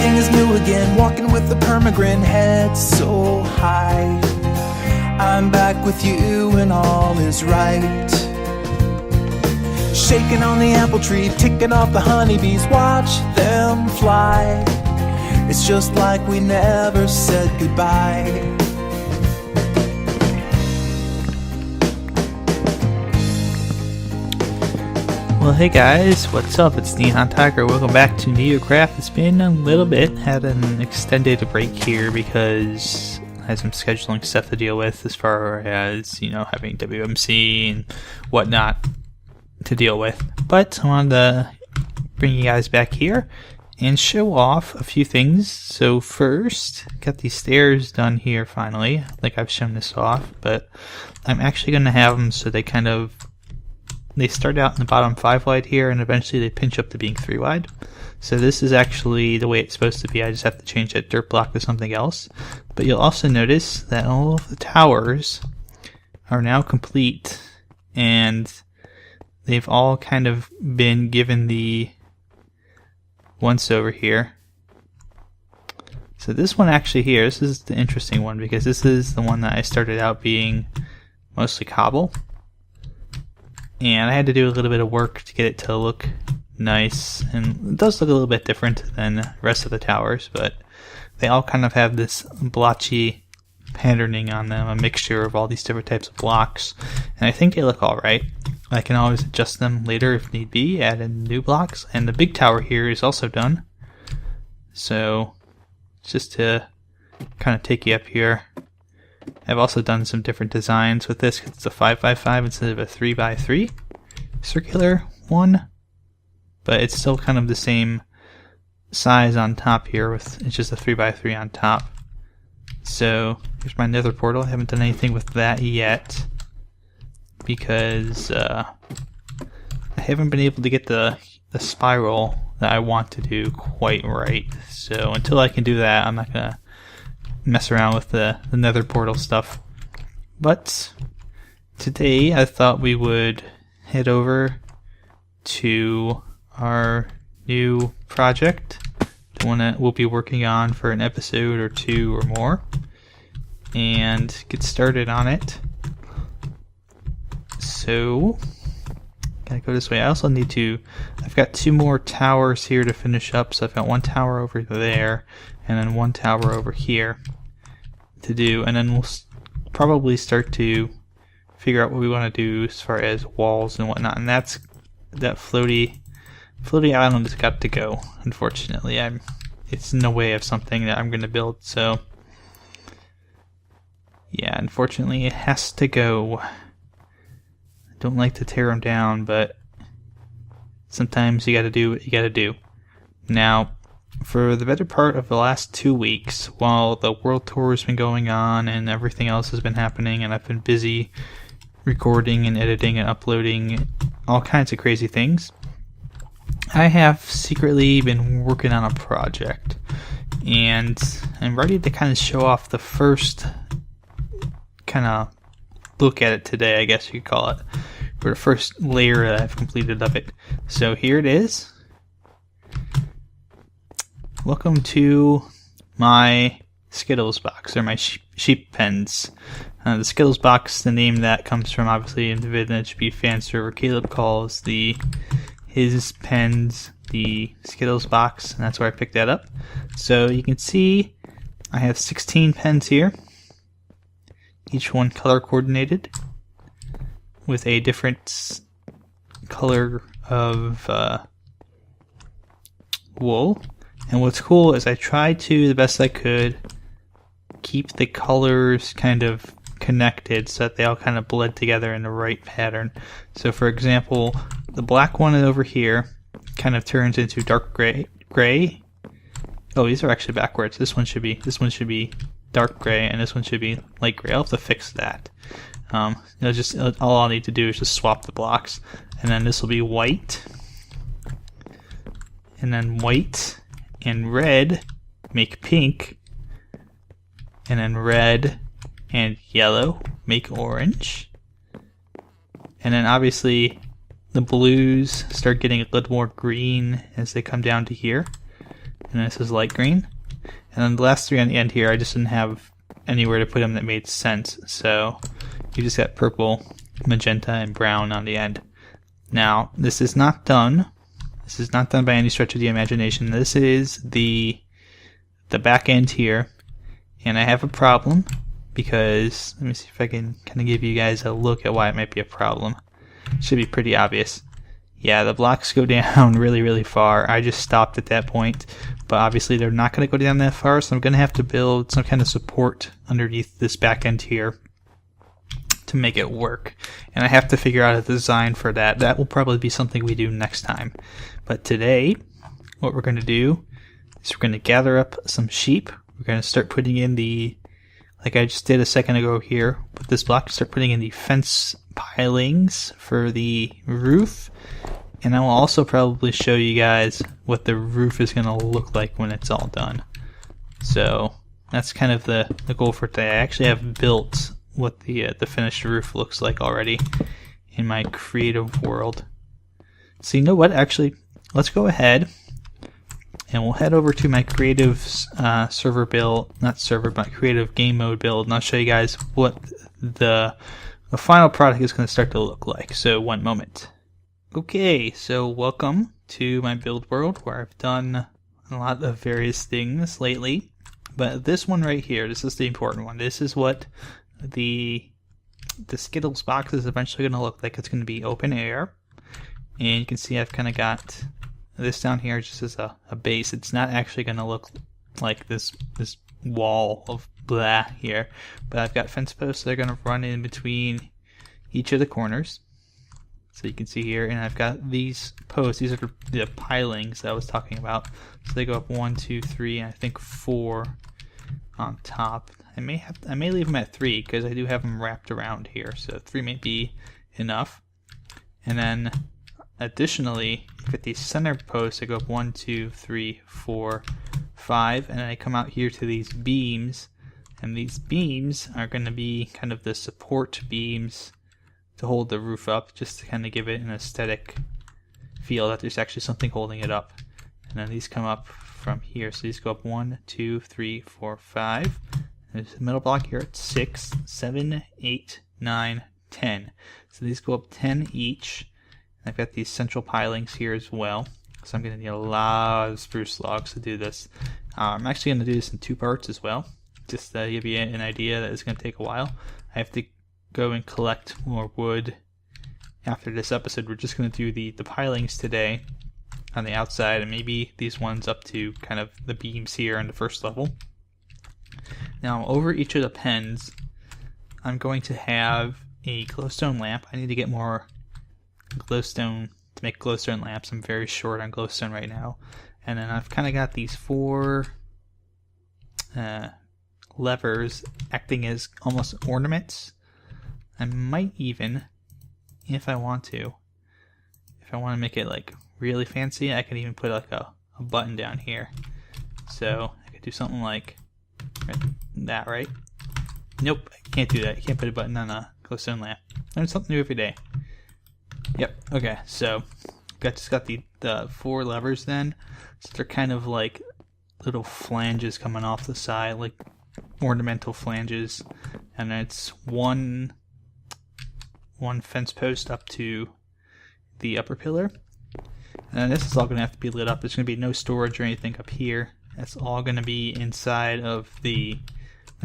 Everything is new again, walking with a permagrin, head so high. I'm back with you and all is right. Shaking on the apple tree, ticking off the honeybees, watch them fly. It's just like we never said goodbye. Well, hey guys, what's up? It's NihonTiger. Welcome back to NeoCraft. It's been a little bit, had an extended break here because I had some scheduling stuff to deal with as far as, having WMC and whatnot to deal with. But I wanted to bring you guys back here and show off a few things. So first, got these stairs done here finally. Like I've shown this off, but I'm actually going to have them so they they start out in the bottom 5 wide here, and eventually they pinch up to being 3 wide. So this is actually the way it's supposed to be. I just have to change that dirt block to something else. But you'll also notice that all of the towers are now complete, and they've all kind of been given the once over here. So this one actually here, this is the interesting one because this is the one that I started out being mostly cobble. And I had to do a little bit of work to get it to look nice, and it does look a little bit different than the rest of the towers, but they all kind of have this blotchy patterning on them, a mixture of all these different types of blocks, and I think they look alright. I can always adjust them later if need be, add in new blocks, and the big tower here is also done. So, just to kind of take you up here, I've also done some different designs with this because it's a 5x5 instead of a 3x3 circular one, but it's still kind of the same size on top here with it's just a 3x3 on top. So here's my nether portal. I haven't done anything with that yet because I haven't been able to get the spiral that I want to do quite right. So until I can do that, I'm not gonna mess around with the nether portal stuff. But today I thought we would head over to our new project, the one that we'll be working on for an episode or 2 or more, and get started on it. So gotta go this way. I also need to, I've got 2 more towers here to finish up, so I've got 1 tower over there and then 1 tower over here to do, and then we'll probably start to figure out what we want to do as far as walls and whatnot, and that floaty island has got to go, unfortunately. It's in the way of something that I'm going to build, so yeah, unfortunately it has to go. I don't like to tear them down, but sometimes you gotta do what you gotta do. Now, for the better part of the last 2 weeks, while the world tour has been going on and everything else has been happening, and I've been busy recording and editing and uploading all kinds of crazy things, I have secretly been working on a project, and I'm ready to kind of show off the first kind of look at it today, I guess you could call it, or the first layer that I've completed of it. So here it is. Welcome to my Skittles box, or my sheep pens. The Skittles box, the name that comes from obviously in the VidNHB fan server, Caleb calls his pens the Skittles box, and that's where I picked that up. So you can see I have 16 pens here, each one color coordinated with a different color of wool. And what's cool is I tried to, the best I could, keep the colors kind of connected so that they all kind of bled together in the right pattern. So for example, the black one over here kind of turns into dark gray. Oh, these are actually backwards. This one should be dark gray, and this one should be light gray. I'll have to fix that. All I'll need to do is just swap the blocks, and then this will be white, and then white and red make pink, and then red and yellow make orange, and then obviously the blues start getting a little more green as they come down to here, and this is light green. And then the last 3 on the end here, I just didn't have anywhere to put them that made sense, so you just got purple, magenta, and brown on the end. Now, this is not done. This is not done by any stretch of the imagination. This is the back end here, and I have a problem because, let me see if I can kind of give you guys a look at why it might be a problem. It should be pretty obvious. Yeah, the blocks go down really far. I just stopped at that point, but obviously they're not going to go down that far, so I'm going to have to build some kind of support underneath this back end here to make it work. And I have to figure out a design for that. That will probably be something we do next time. But today, what we're going to do is we're going to gather up some sheep. We're going to start putting in the, like I just did a second ago here with this block, start putting in the fence pilings for the roof. And I will also probably show you guys what the roof is going to look like when it's all done. So that's kind of the goal for today. I actually have built what the finished roof looks like already in my creative world. So you know what? Actually, let's go ahead and we'll head over to my creative server build, not server, but creative game mode build, and I'll show you guys what the final product is going to start to look like. So one moment. Okay, so welcome to my build world where I've done a lot of various things lately. But this one right here, this is the important one. This is what the Skittles box is eventually going to look like. It's going to be open air. And you can see I've kind of got this down here just as a base. It's not actually going to look like this wall of blah here. But I've got fence posts that are going to run in between each of the corners. So you can see here, and I've got these posts. These are the pilings that I was talking about. So they go up 1, 2, 3, and I think 4 on top. I may leave them at 3 because I do have them wrapped around here. So 3 may be enough. And then additionally, you've got these center posts that go up 1, 2, 3, 4, 5, and then I come out here to these beams, and these beams are going to be kind of the support beams to hold the roof up, just to kind of give it an aesthetic feel that there's actually something holding it up. And then these come up from here, so these go up 1, 2, 3, 4, 5. And there's a middle block here at 6, 7, 8, 9, 10. So these go up 10 each. And I've got these central pilings here as well, so I'm going to need a lot of spruce logs to do this. I'm actually going to do this in 2 parts as well, just to give you an idea that it's going to take a while. I have to go and collect more wood after this episode. We're just going to do the pilings today on the outside, and maybe these ones up to kind of the beams here on the first level. Now over each of the pens, I'm going to have a glowstone lamp. I need to get more glowstone to make glowstone lamps. I'm very short on glowstone right now. And then I've kind of got these 4 levers acting as almost ornaments. I might even, if I want to make it like really fancy, I can even put like a button down here. So I could do something like that, right? Nope, I can't do that. You can't put a button on a glowstone lamp. Learn something new every day. Yep, okay, so just got the 4 levers then. So they're kind of like little flanges coming off the side, like ornamental flanges. And then it's one fence post up to the upper pillar. And then this is all going to have to be lit up. There's going to be no storage or anything up here. That's all going to be inside of the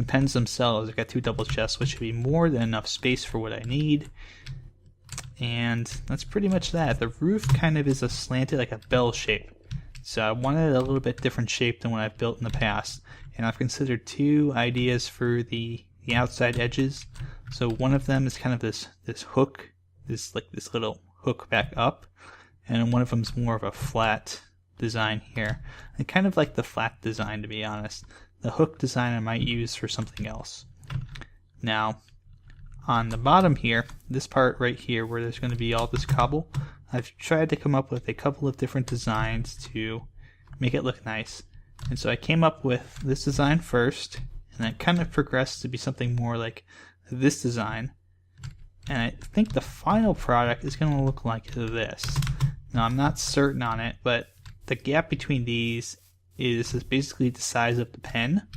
pens themselves. I've got 2 double chests, which should be more than enough space for what I need. And that's pretty much that. The roof kind of is a slanted, like a bell shape. So I wanted a little bit different shape than what I've built in the past. And I've considered 2 ideas for the outside edges. So one of them is kind of this hook, this little hook back up. And one of them is more of a flat design here. I kind of like the flat design, to be honest. The hook design I might use for something else. Now, on the bottom here, this part right here where there's going to be all this cobble, I've tried to come up with a couple of different designs to make it look nice. And so I came up with this design first, and it kind of progressed to be something more like this design. And I think the final product is going to look like this. Now I'm not certain on it, but the gap between these is basically the size of the pen.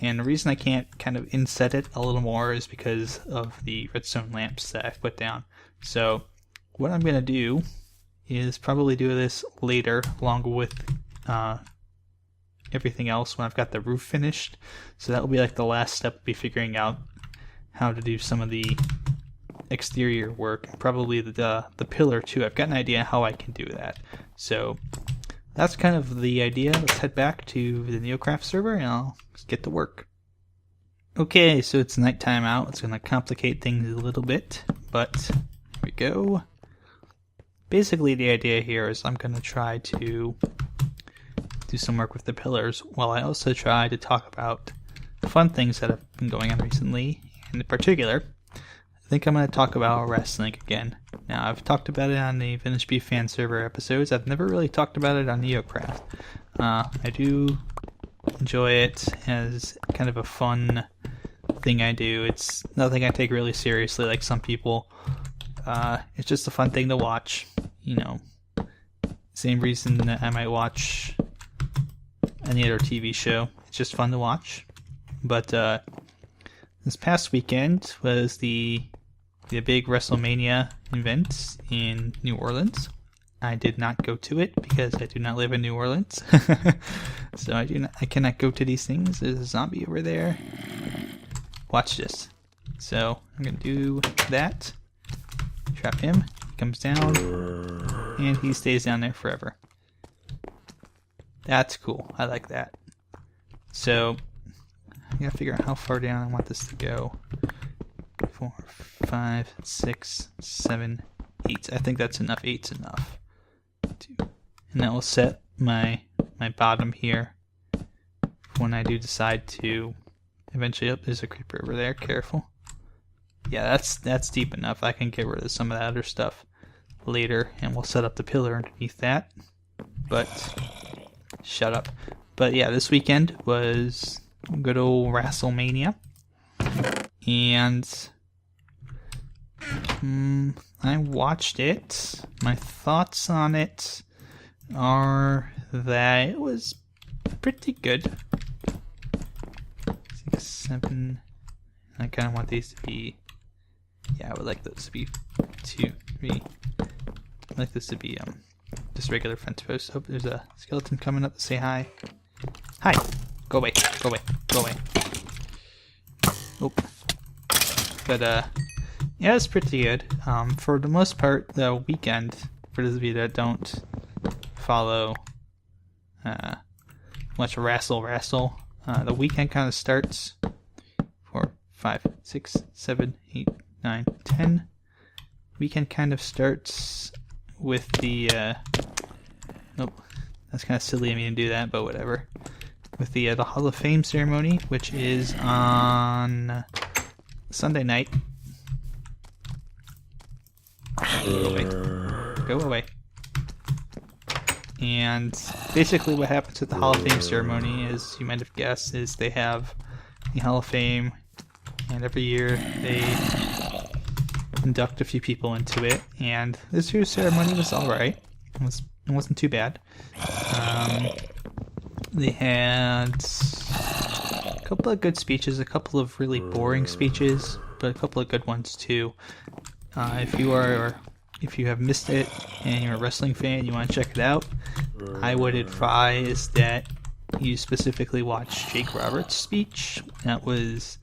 And the reason I can't kind of inset it a little more is because of the redstone lamps that I've put down. So what I'm going to do is probably do this later along with everything else when I've got the roof finished. So that will be like the last step, be figuring out how to do some of the exterior work, probably the pillar too. I've got an idea how I can do that. So that's kind of the idea. Let's head back to the NeoCraft server and I'll get to work. Okay, so it's nighttime out. It's going to complicate things a little bit, but here we go. Basically the idea here is I'm going to try to do some work with the pillars while I also try to talk about fun things that have been going on recently. And in particular, I think I'm going to talk about wrestling again. Now, I've talked about it on the Vintage Beef fan server episodes. I've never really talked about it on NeoCraft. I do enjoy it as kind of a fun thing I do. It's nothing I take really seriously like some people. It's just a fun thing to watch. You know, same reason that I might watch any other TV show. It's just fun to watch. But this past weekend was the big Wrestlemania event in New Orleans. I did not go to it because I do not live in New Orleans. So I cannot go to these things. There's a zombie over there. Watch this. So I'm gonna do that. Trap him. He comes down. And he stays down there forever. That's cool. I like that. So I gotta figure out how far down I want this to go. 4, 5, 6, 7, 8. I think that's enough. 8's enough. 2. And that will set my bottom here when I do decide to eventually. Oh, there's a creeper over there. Careful. Yeah, that's deep enough. I can get rid of some of that other stuff later, and we'll set up the pillar underneath that. But shut up. But yeah, this weekend was good old Wrestlemania, and I watched it. My thoughts on it are that it was pretty good. 6, 7. I kind of want these to be. Yeah, I would like those to be 2, 3. I'd like this to be just regular fence posts. Hope there's a skeleton coming up to say hi. Hi! Go away, go away, go away. Oh. But yeah, it's pretty good. For the most part, the weekend, for those of you that don't follow much wrestle, the weekend kind of starts 4, 5, 6, 7, 8, 9, 10. Weekend kind of starts with the nope, that's kind of silly of me to do that, but whatever. With the Hall of Fame ceremony, which is on Sunday night. Go away. Go away. And basically what happens at the Hall of Fame ceremony is, you might have guessed, is they have the Hall of Fame, and every year they induct a few people into it, and this year's ceremony was alright. It wasn't too bad. They had a couple of good speeches, a couple of really boring speeches, but a couple of good ones too. If you have missed it and you're a wrestling fan, you want to check it out, I would advise that you specifically watch Jake Roberts' speech. That was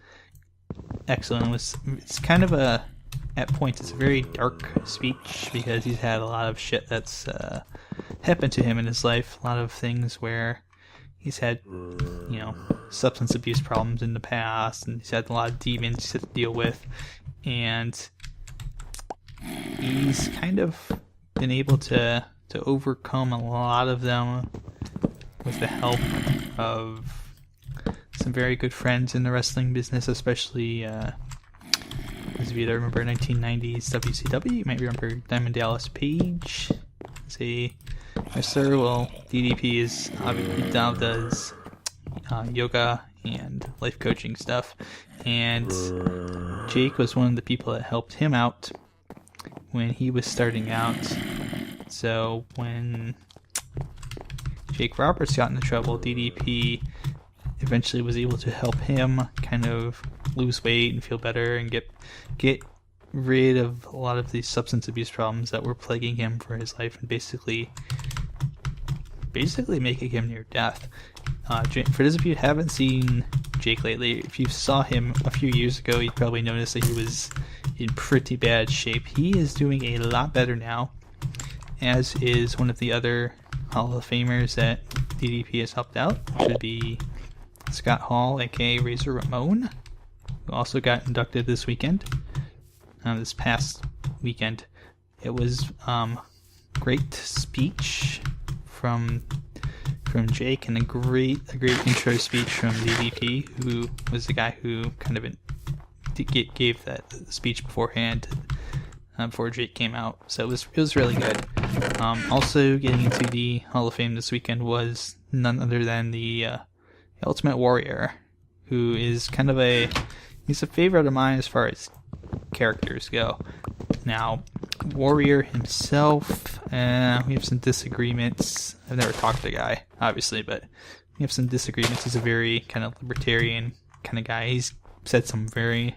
excellent. It's kind of at points, it's a very dark speech because he's had a lot of shit that's happened to him in his life. A lot of things where he's had, substance abuse problems in the past, and he's had a lot of demons to deal with, and he's kind of been able to overcome a lot of them with the help of some very good friends in the wrestling business, especially those of you that remember 1990s WCW. You might remember Diamond Dallas Page as a wrestler. Well, DDP is obviously now does yoga and life coaching stuff, and Jake was one of the people that helped him out when he was starting out. So when Jake Roberts got into trouble, DDP eventually was able to help him kind of lose weight and feel better and get rid of a lot of these substance abuse problems that were plaguing him for his life and basically making him near death. For those of you who haven't seen Jake lately, if you saw him a few years ago, you'd probably notice that he was in pretty bad shape. He is doing a lot better now, as is one of the other Hall of Famers that DDP has helped out, which would be Scott Hall, aka Razor Ramon, who also got inducted this weekend. This past weekend, it was great speech from Jake and a great intro speech from DDP, who was the guy who kind of gave that speech beforehand before Jake came out. So it was really good. Also getting into the Hall of Fame this weekend was none other than the Ultimate Warrior, who is kind of he's a favorite of mine as far as characters go. Now, Warrior himself, we have some disagreements. I've never talked to the guy, obviously, but we have some disagreements. He's a very kind of libertarian kind of guy. He's said some very,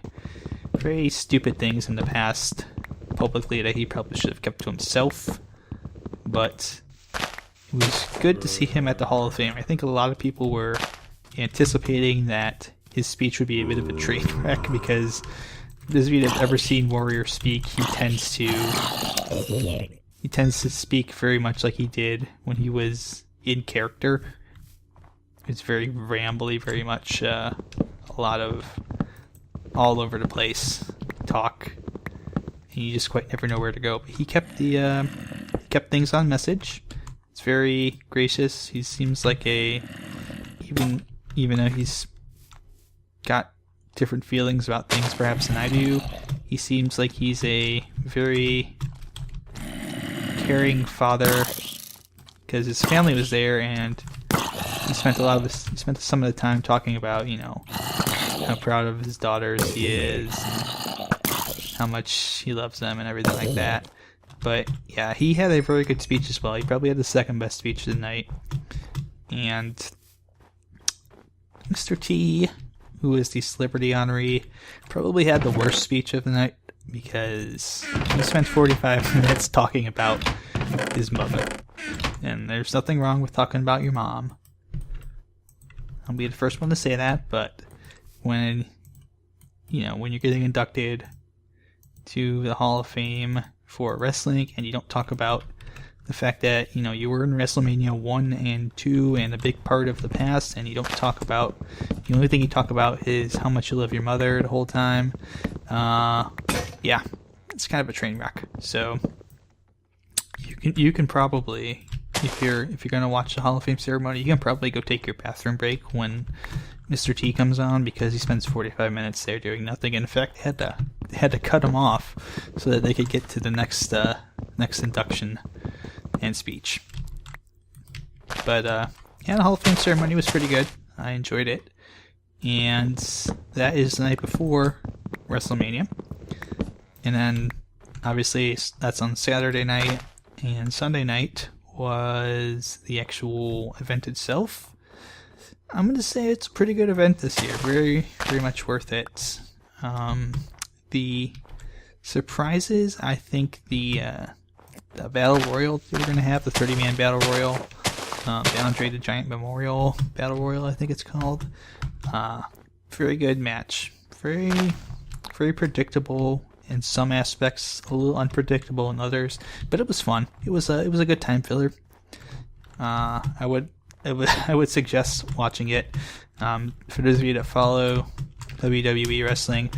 very stupid things in the past publicly that he probably should have kept to himself, but it was good to see him at the Hall of Fame. I think a lot of people were anticipating that his speech would be a bit of a train wreck, because those of you that have ever seen Warrior speak, he tends to speak very much like he did when he was in character. It's very rambly, very much a lot of all over the place talk, and you just quite never know where to go. But he kept things on message. It's very gracious. He seems like even though he's got different feelings about things perhaps than I do, he seems like he's a very caring father, because his family was there and he spent some of the time talking about, how proud of his daughters he is, and how much he loves them and everything like that. But yeah, he had a very good speech as well. He probably had the second best speech of the night. And Mr. T, who is the celebrity honoree, probably had the worst speech of the night, because he spent 45 minutes talking about his mother. And there's nothing wrong with talking about your mom. I'll be the first one to say that, but when you're getting inducted to the Hall of Fame for wrestling and you don't talk about the fact that, you were in Wrestlemania 1 and 2 and a big part of the past, and you don't talk about, the only thing you talk about is how much you love your mother the whole time, yeah, it's kind of a train wreck. So you can probably, if you're going to watch the Hall of Fame ceremony, you can probably go take your bathroom break when Mr. T comes on, because he spends 45 minutes there doing nothing. In fact, they had to cut him off so that they could get to the next induction and speech. But yeah, the Hall of Fame ceremony was pretty good. I enjoyed it. And that is the night before WrestleMania. And then obviously that's on Saturday night, and Sunday night was the actual event itself. I'm going to say it's a pretty good event this year. Very, very much worth it. The surprises, I think the Battle Royal they were going to have, the 30-man Battle Royal, the Andre the Giant Memorial Battle Royal, I think it's called. Very good match. Very, very predictable in some aspects, a little unpredictable in others, but it was fun. It was a good time filler. I would suggest watching it. For those of you that follow WWE wrestling,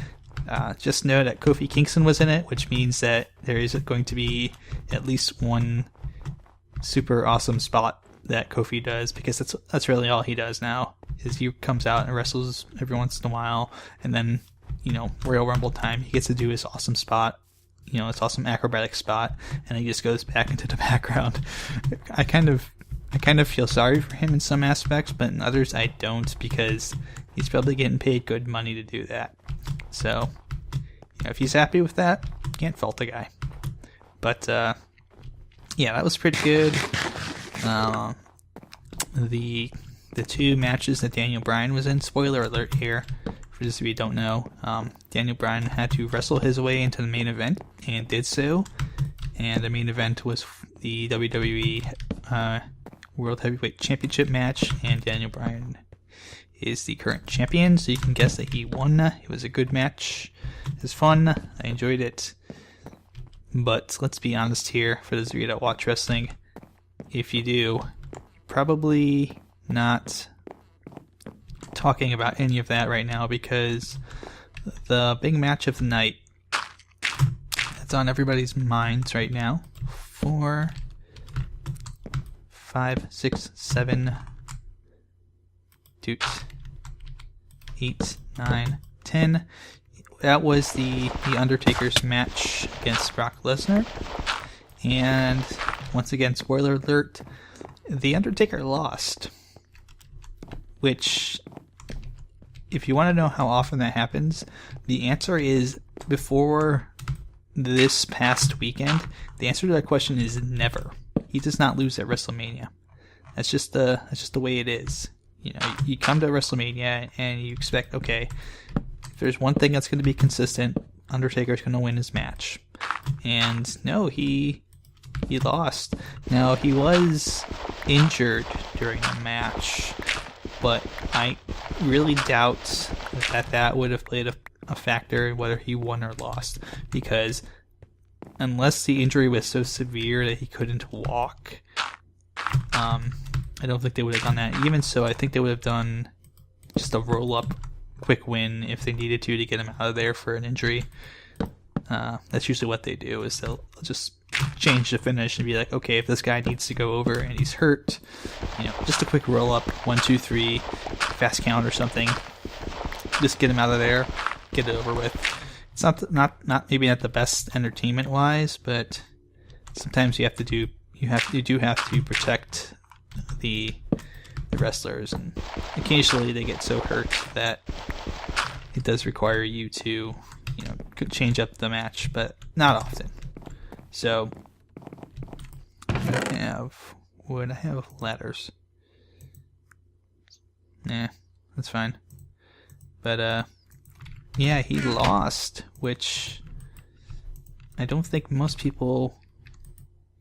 just know that Kofi Kingston was in it, which means that there is going to be at least one super awesome spot that Kofi does, because that's really all he does now, is he comes out and wrestles every once in a while, and then, Royal Rumble time, he gets to do his awesome spot, his awesome acrobatic spot, and he just goes back into the background. I kind of feel sorry for him in some aspects, but in others I don't, because he's probably getting paid good money to do that. So, if he's happy with that, can't fault the guy. But, yeah, that was pretty good. the two matches that Daniel Bryan was in. Spoiler alert here, for those of you who don't know. Daniel Bryan had to wrestle his way into the main event, and did so. And the main event was the WWE World Heavyweight Championship match, and Daniel Bryan is the current champion, so you can guess that he won. It was a good match. It was fun. I enjoyed it. But let's be honest here, for those of you that watch wrestling, if you do, probably not talking about any of that right now, because the big match of the night that's on everybody's minds right now, 4, 5, 6, 7, 8, 9, 10. That was the Undertaker's match against Brock Lesnar. And once again, spoiler alert, the Undertaker lost. Which, if you want to know how often that happens, the answer is, before this past weekend, the answer to that question is never. He does not lose at Wrestlemania. That's just the way it is. You know, you come to WrestleMania and you expect, okay, if there's one thing that's going to be consistent, Undertaker's going to win his match. And no, he lost. Now, he was injured during the match, but I really doubt that would have played a factor in whether he won or lost, because unless the injury was so severe that he couldn't walk, I don't think they would have done that. Even so, I think they would have done just a roll-up quick win if they needed to get him out of there for an injury. That's usually what they do, is they'll just change the finish and be like, okay, if this guy needs to go over and he's hurt, you know, just a quick roll-up, 1, 2, 3, fast count or something. Just get him out of there, get it over with. It's not maybe not the best entertainment-wise, but sometimes you do have to protect the wrestlers, and occasionally they get so hurt that it does require you to, you know, could change up the match, but not often. So would I have ladders? Nah, that's fine. But yeah, he lost, which I don't think most people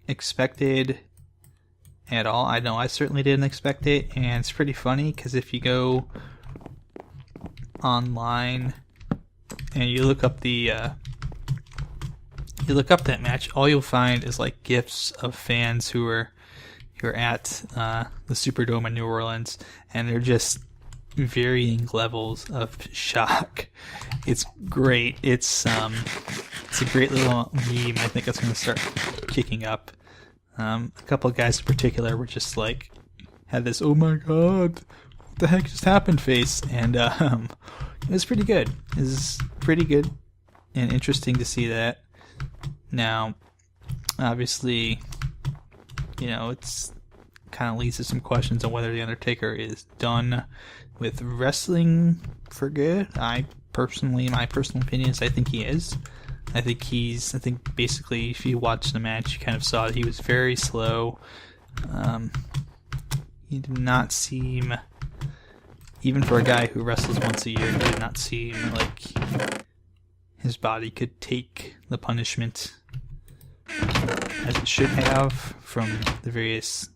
expected at all. I know I certainly didn't expect it, and it's pretty funny because if you go online and you look up that match, all you'll find is like gifs of fans who are at the Superdome in New Orleans, and they're just varying levels of shock. It's great. It's a great little meme. I think it's going to start kicking up. A couple of guys in particular were just like, had this, oh my god, what the heck just happened face, and it was pretty good. It was pretty good and interesting to see that. Now, obviously, you know, it's kind of leads to some questions on whether the Undertaker is done with wrestling for good. My personal opinion is I think he is. I think basically if you watch the match, you kind of saw that he was very slow. He did not seem, even for a guy who wrestles once a year, he did not seem like his body could take the punishment as it should have from the various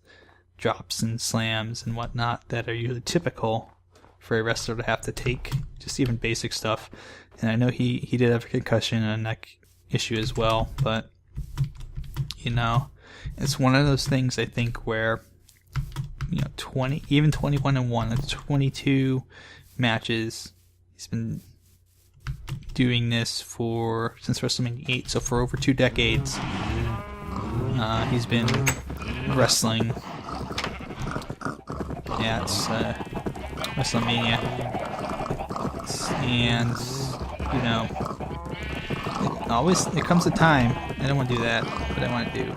drops and slams and whatnot that are usually typical for a wrestler to have to take, just even basic stuff. And I know he did have a concussion and a neck issue as well, but you know, it's one of those things I think where, you know, 21-1, that's 22 matches. He's been doing this since WrestleMania 8, so for over 2 decades. He's been wrestling at WrestleMania, and you know, it comes a time. I don't want to do that, but I want to do.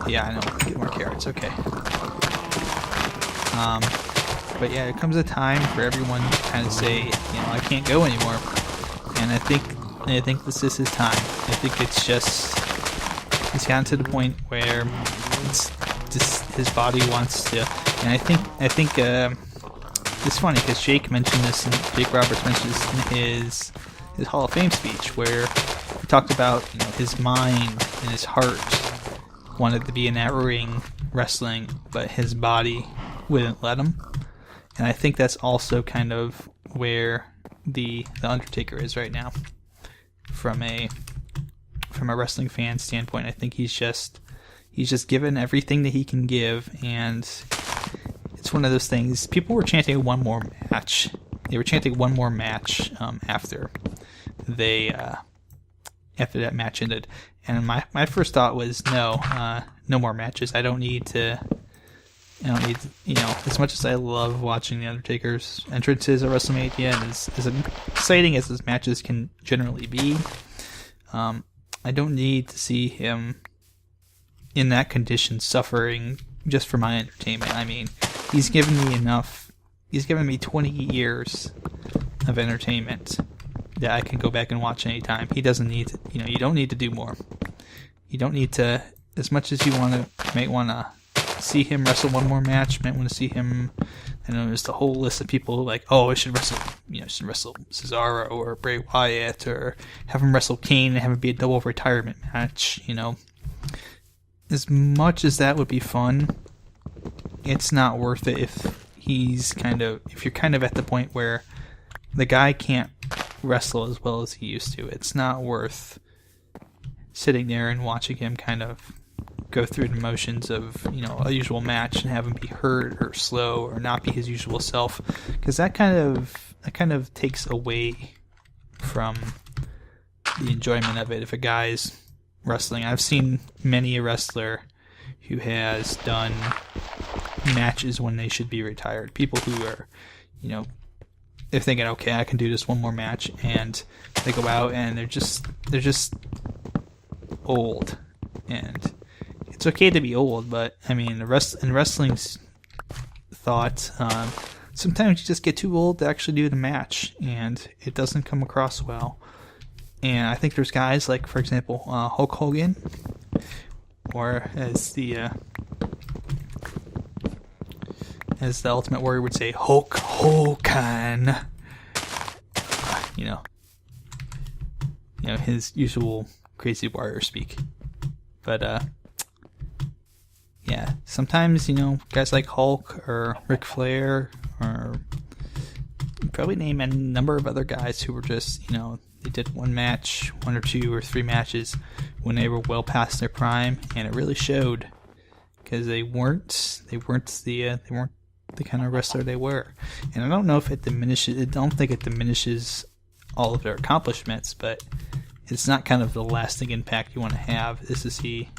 Yeah, I know. Get more carrots. Okay. But yeah, it comes a time for everyone to kind of say, you know, I can't go anymore, and I think this is his time. I think it's just he's gotten to the point where it's his body wants to. And I think it's funny because Jake Roberts mentioned this in his Hall of Fame speech, where he talked about his mind and his heart wanted to be in that ring wrestling, but his body wouldn't let him. And I think that's also kind of where the Undertaker is right now, from a wrestling fan standpoint. I think he's just given everything that he can give, and it's one of those things. People were chanting one more match. They were chanting one more match after that match ended, and my first thought was no more matches. I don't need to. As much as I love watching The Undertaker's entrances at WrestleMania, and as exciting as his matches can generally be, I don't need to see him in that condition suffering just for my entertainment. I mean, he's given me enough. He's given me 20 years of entertainment that I can go back and watch anytime. He doesn't need to, you don't need to do more. You don't need to, as much as you might want to see him wrestle one more match, might want to see him, I know there's the whole list of people like, oh, I should wrestle Cesaro or Bray Wyatt, or have him wrestle Kane and have it be a double retirement match, As much as that would be fun, it's not worth it if you're kind of at the point where the guy can't wrestle as well as he used to. It's not worth sitting there and watching him kind of go through the motions of a usual match and have him be hurt or slow or not be his usual self, because that kind of takes away from the enjoyment of it. If a guy's wrestling, I've seen many a wrestler who has done matches when they should be retired. People who are, they're thinking, okay, I can do this one more match, and they go out and they're just old. And it's okay to be old, but I mean, in wrestling's thought, sometimes you just get too old to actually do the match, and it doesn't come across well. And I think there's guys like, for example, Hulk Hogan, or as the Ultimate Warrior would say, Hulk Hogan. His usual crazy warrior speak. But yeah, sometimes guys like Hulk or Ric Flair, or probably name a number of other guys who were just they did one match, one or two or three matches when they were well past their prime, and it really showed, because they weren't the kind of wrestler they were. And I don't know if it diminishes. I don't think it diminishes all of their accomplishments, but it's not kind of the lasting impact you want to have, is to see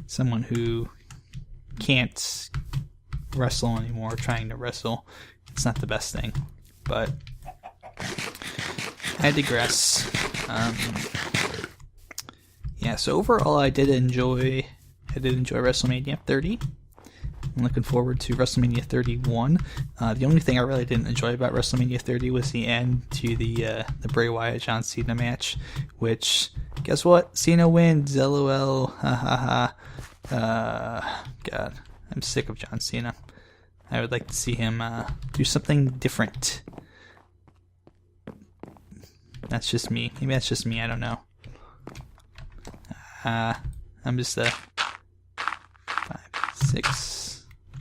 someone who can't wrestle anymore trying to wrestle. It's not the best thing, but I digress. So overall, I did enjoy WrestleMania 30. I'm looking forward to WrestleMania 31. The only thing I really didn't enjoy about WrestleMania 30 was the end to the Bray Wyatt John Cena match, which, guess what? Cena wins. LOL. Ha ha ha. God, I'm sick of John Cena. I would like to see him do something different. That's just me. Maybe that's just me. I don't know. I'm just 5, 6.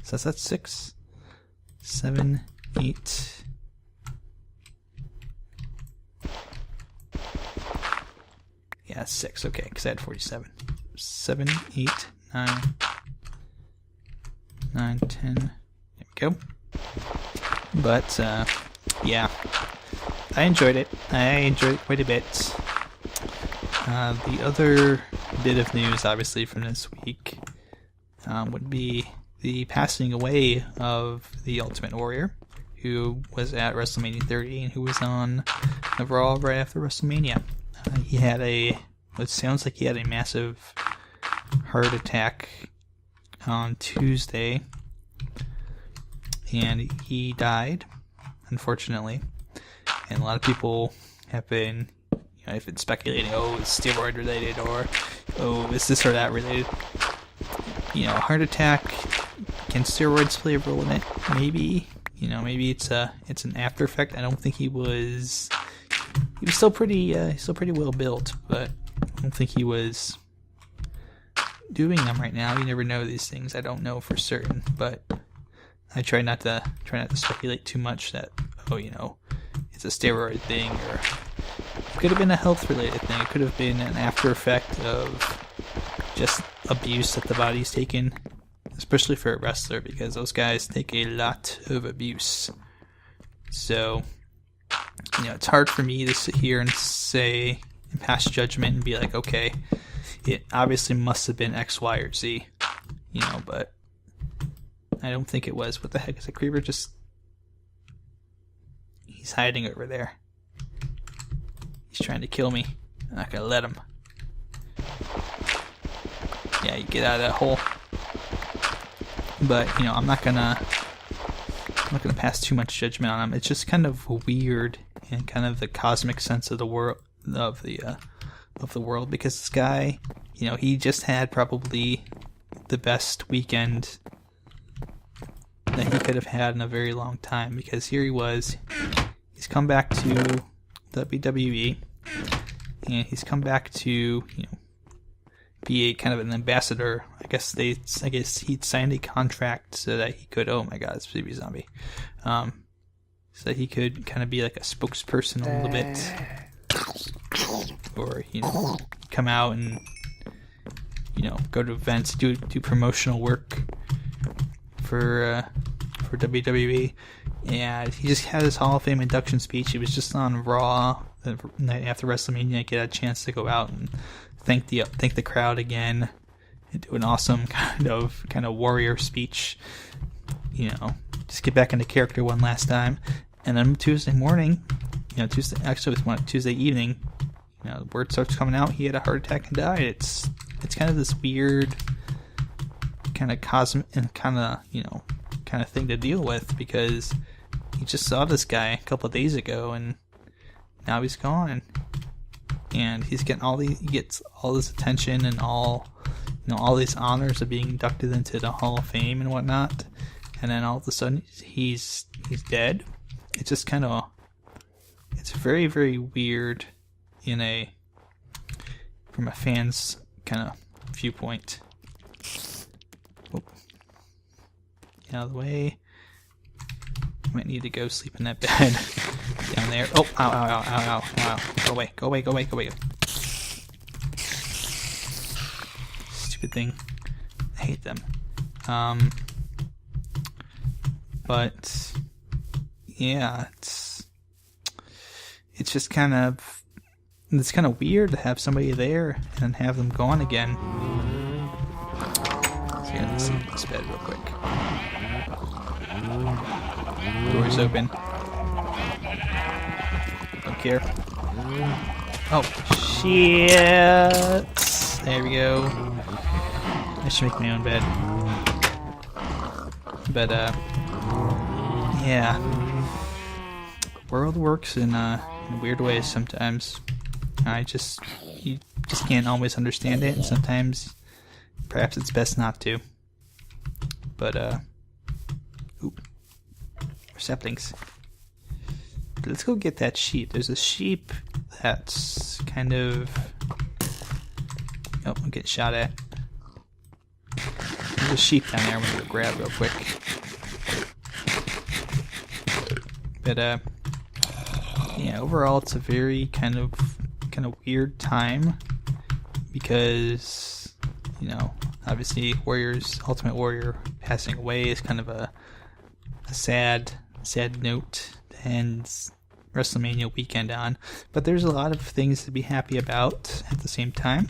So that's 6, 7, 8. Yeah, 6. Okay, because I had 47. 7, 8, 9, 9, 10. There we go. But yeah, I enjoyed it. I enjoyed it quite a bit. The other bit of news, obviously, from this week would be the passing away of the Ultimate Warrior, who was at WrestleMania 30 and who was on the Raw right after WrestleMania. He had what sounds like he had a massive heart attack on Tuesday, and he died, unfortunately. And a lot of people have been speculating, oh, it's steroid related, or oh, is this or that related. heart attack. Can steroids play a role in it? Maybe. Maybe it's an after effect. I don't think he was still pretty well built, but I don't think he was doing them right now. You never know these things. I don't know for certain, but I try not to speculate too much that it's a steroid thing, or it could have been a health related thing. It could have been an after effect of just abuse that the body's taken, especially for a wrestler, because those guys take a lot of abuse. So, it's hard for me to sit here and say and pass judgment and be like, okay, it obviously must have been X, Y, or Z, but I don't think it was. What the heck is a creeper? He's hiding over there. He's trying to kill me. I'm not gonna let him. Yeah, you get out of that hole. But I'm not gonna pass too much judgment on him. It's just kind of weird in kind of the cosmic sense of the world of the world, because this guy, he just had probably the best weekend that he could have had in a very long time, because here he was. He's come back to WWE, and he's come back to be a kind of an ambassador. I guess he'd signed a contract so that he could. Oh my God, it's Baby Zombie. So that he could kind of be like a spokesperson a little bit, or come out and go to events, do promotional work for WWE. And he just had his Hall of Fame induction speech. He was just on Raw the night after Wrestlemania. Get a chance to go out and thank the crowd again, and do an awesome kind of warrior speech. Just get back into character one last time. And then Tuesday morning, Tuesday evening, the word starts coming out. He had a heart attack and died. It's kind of this weird kind of cosmic and kind of thing to deal with, because he just saw this guy a couple of days ago, and now he's gone, and he gets all this attention and all these honors of being inducted into the Hall of Fame and whatnot, and then all of a sudden he's dead. It's just it's very, very weird from a fan's kind of viewpoint. Whoop. Get out of the way. Might need to go sleep in that bed down there. Oh, ow. Go away. Stupid thing. I hate them. But yeah, it's just kind of weird to have somebody there and have them gone again. So yeah, let's sleep in this bed real quick. Door's open. Don't care. Oh, shit! There we go. I should make my own bed. But, yeah. The world works in weird ways sometimes. You just can't always understand it, and sometimes perhaps it's best not to. But, saplings. Let's go get that sheep. There's a sheep that's kind of... Oh, I'm getting shot at. There's a sheep down there I'm gonna go grab real quick. But, yeah, overall it's a very kind of weird time, because, obviously Ultimate Warrior passing away is kind of a sad note to end WrestleMania weekend on, but there's a lot of things to be happy about at the same time,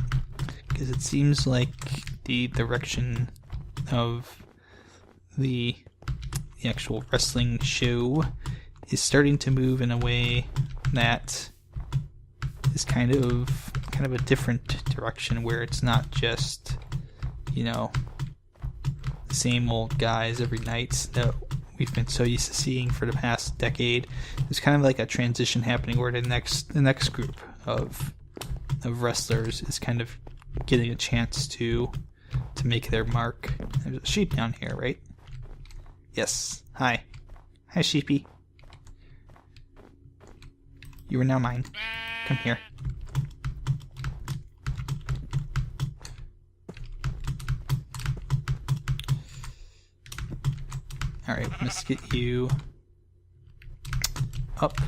because it seems like the direction of the actual wrestling show is starting to move in a way that is kind of a different direction, where it's not just the same old guys every night that we've been so used to seeing for the past decade. There's kind of like a transition happening where the next group of wrestlers is kind of getting a chance to to make their mark. There's a sheep down here, right? Yes. Hi. Hi, sheepy. You are now mine. Come here. Alright, let's get you up.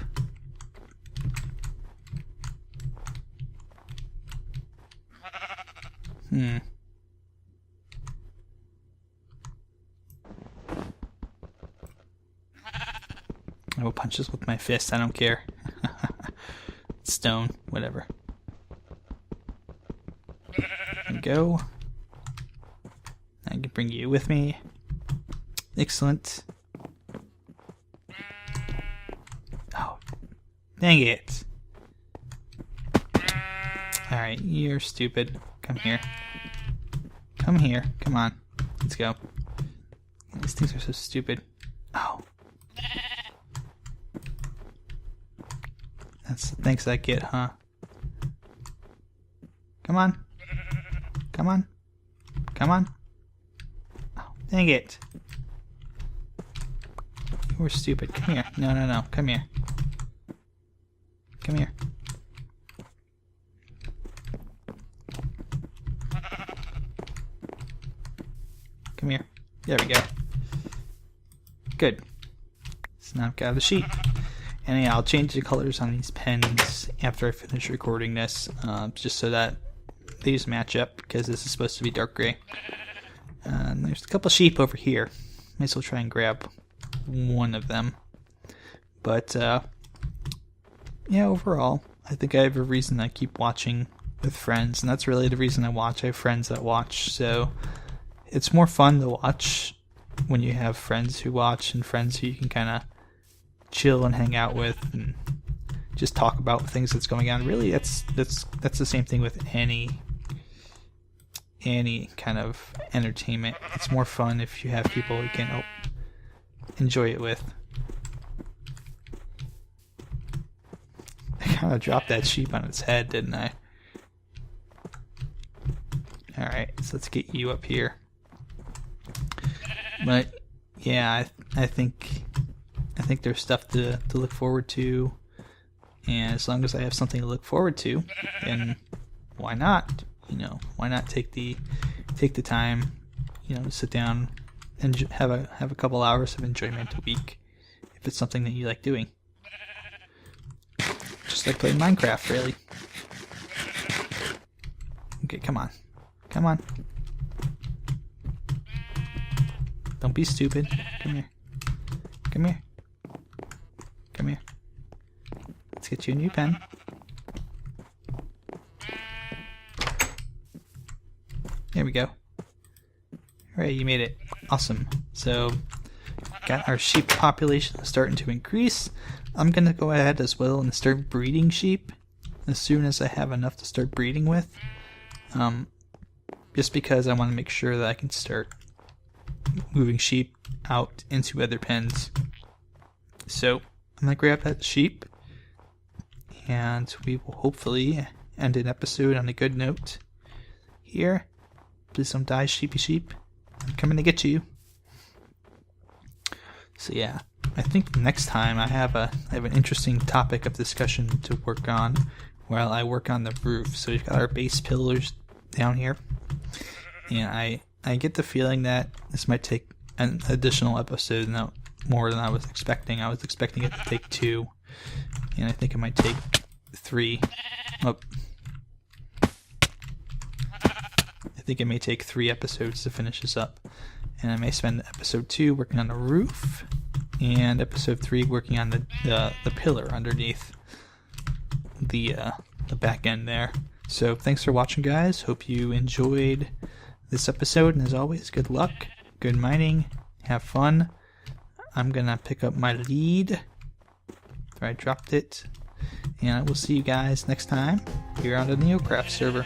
I will punch this with my fist, I don't care. Stone, whatever. There we go. I can bring you with me. Excellent. Oh, dang it. Alright, you're stupid. Come here. Come here. Come on. Let's go. These things are so stupid. Oh. That's the things I get, huh? Come on. Come on. Come on. Oh, dang it. You were stupid. Come here. No, no, no. Come here. Come here. Come here. There we go. Good. So now I've got the sheep. And yeah, I'll change the colors on these pens after I finish recording this, just so that these match up, because this is supposed to be dark gray. And there's a couple sheep over here. Might as well try and grab one of them. But, yeah, overall, I think I have a reason I keep watching with friends, and that's really the reason I watch. I have friends that watch, so it's more fun to watch when you have friends who watch and friends who you can kind of chill and hang out with and just talk about things that's going on. Really, that's the same thing with any kind of entertainment. It's more fun if you have people you can enjoy it with. I kind of dropped that sheep on its head, didn't I? Alright, so let's get you up here. But yeah, I think there's stuff to look forward to, and as long as I have something to look forward to, then why not? You know, why not take the time, you know, to sit down and have a couple hours of enjoyment a week, if it's something that you like doing. Just like playing Minecraft, really. Okay, come on. Come on. Don't be stupid. Come here. Come here. Come here. Let's get you a new pen. There we go. Alright, you made it. Awesome. So, got our sheep population starting to increase. I'm gonna go ahead as well and start breeding sheep as soon as I have enough to start breeding with. Just because I want to make sure that I can start moving sheep out into other pens. So, I'm gonna grab that sheep, and we will hopefully end an episode on a good note. Here, please don't die, sheepy sheep. I'm coming to get you. So yeah, I think next time I have an interesting topic of discussion to work on while I work on the roof. So we've got our base pillars down here, and I get the feeling that this might take an additional episode, no more than I was expecting. I was expecting it to take 2, and I think it might take 3. Oh. I think it may take 3 episodes to finish this up, and I may spend episode 2 working on the roof, and episode 3 working on the pillar underneath the back end there. So thanks for watching, guys. Hope you enjoyed this episode, and as always, good luck, good mining, have fun. I'm gonna pick up my lead where I dropped it, and I will see you guys next time here on the NeoCraft server.